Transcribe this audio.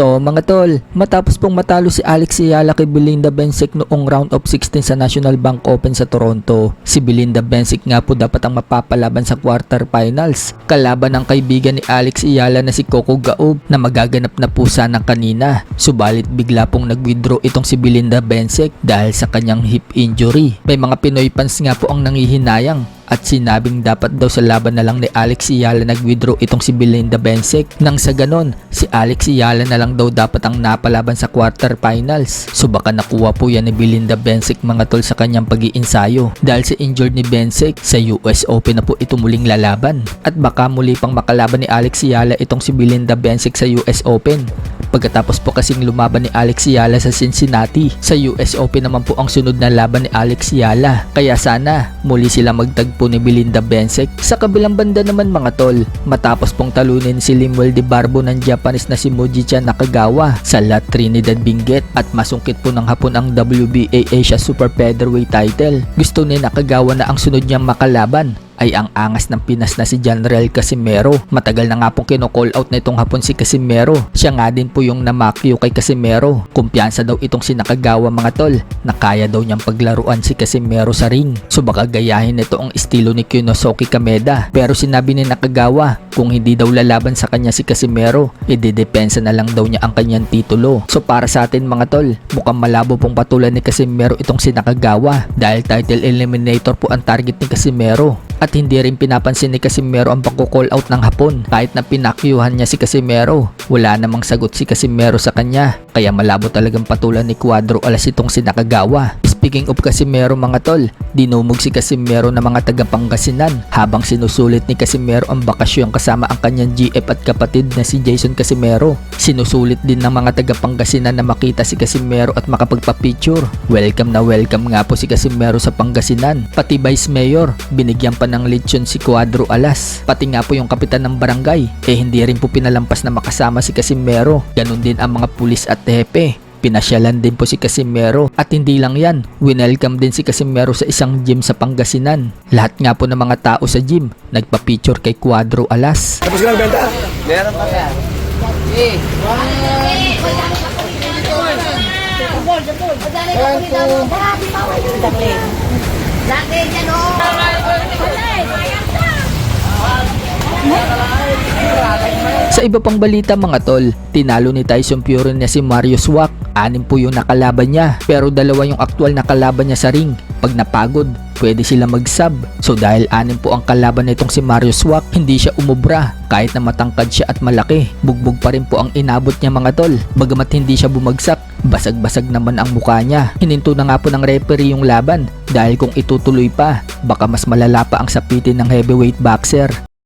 So mga tol, matapos pong matalo si Alex Ayala kay Belinda Bencic noong round of 16 sa National Bank Open sa Toronto, si Belinda Bencic nga po dapat ang mapapalaban sa quarterfinals. Kalaban ng kaibigan ni Alex Ayala na si Coco Gauff na magaganap na po sana kanina. Subalit bigla pong nag-withdraw itong si Belinda Bencic dahil sa kanyang hip injury. May mga Pinoy fans nga po ang nangihinayang at sinabing dapat daw sa laban na lang ni Alex Ayala nag-withdraw itong si Belinda Bencic. Nang sa ganon, si Alex Ayala na lang daw dapat ang napalaban sa quarterfinals. So baka nakuha po yan ni Belinda Bencic mga tol sa kanyang pag-iinsayo dahil sa injured ni Bencic sa US Open na po ito muling lalaban. At baka muli pang makalaban ni Alex Ayala itong si Belinda Bencic sa US Open. Pagkatapos po kasing lumaban ni Alex Ayala sa Cincinnati, sa US Open naman po ang sunod na laban ni Alex Ayala. Kaya sana muli sila magtagpo ni Belinda Bencic. Sa kabilang banda naman mga tol, matapos pong talunin si Lemuel de Barbo ng Japanese na si Moji-chan Nakagawa sa La Trinidad Benguet at masungkit po ng hapon ang WBA Asia Super Featherweight title, gusto ni Nakagawa na ang sunod niyang makalaban ay ang angas ng Pinas na si Janriel Casimero. Matagal na nga pong kino-call out na itong hapon si Casimero. Siya nga din po yung namakyo kay Casimero. Kumpiyansa daw itong si Nakagawa mga tol na kaya daw niyang paglaruan si Casimero sa ring. So baka gayahin nito ang estilo ni Kinosuke Kameda. Pero sinabi ni Nakagawa kung hindi daw lalaban sa kanya si Casimero, idedepensa na lang daw niya ang kanyang titulo. So para sa atin mga tol, mukhang malabo pong patulan ni Casimero itong si Nakagawa dahil title eliminator po ang target ni Casimero. At hindi rin pinapansin ni Casimero ang pagko-call out ng hapon. Kahit na pinakyuhan niya si Casimero, wala namang sagot si Casimero sa kanya. Kaya malabo talagang patulan ni Cuadro Alas itong si Nakagawa. Speaking of Casimero mga tol, dinumog si Casimero ng mga taga Pangasinan habang sinusulit ni Casimero ang bakasyon kasama ang kanyang GF at kapatid na si Jason Casimero. Sinusulit din ng mga taga Pangasinan na makita si Casimero at makapagpa-picture. Welcome na welcome nga po si Casimero sa Pangasinan. Pati Vice Mayor, binigyan pa ng lechon si Cuadro Alas. Pati nga po yung kapitan ng barangay, hindi rin po pinalampas na makasama si Casimero. Ganon din ang mga pulis at hepe. Pinasyalan din po si Casimero at hindi lang yan, winelcome din si Casimero sa isang gym sa Pangasinan. Lahat nga po ng mga tao sa gym nagpa-picture kay Cuadro Alas. Tapos ka nagbenta? Meron pa yan. Sa iba pang balita mga tol, tinalo ni Tyson Fury na si Marius Swak. 6 po yung nakalaban niya, pero 2 yung aktual na kalaban niya sa ring. Pag napagod, pwede sila mag-sub. So dahil 6 po ang kalaban nitong si Marius Swak, hindi siya umubra. Kahit na matangkad siya at malaki, bugbog pa rin po ang inabot niya mga tol. Bagamat hindi siya bumagsak, basag-basag naman ang mukha niya. Hininto na nga po ng referee yung laban dahil kung itutuloy pa, baka mas malala pa ang sapitin ng heavyweight boxer.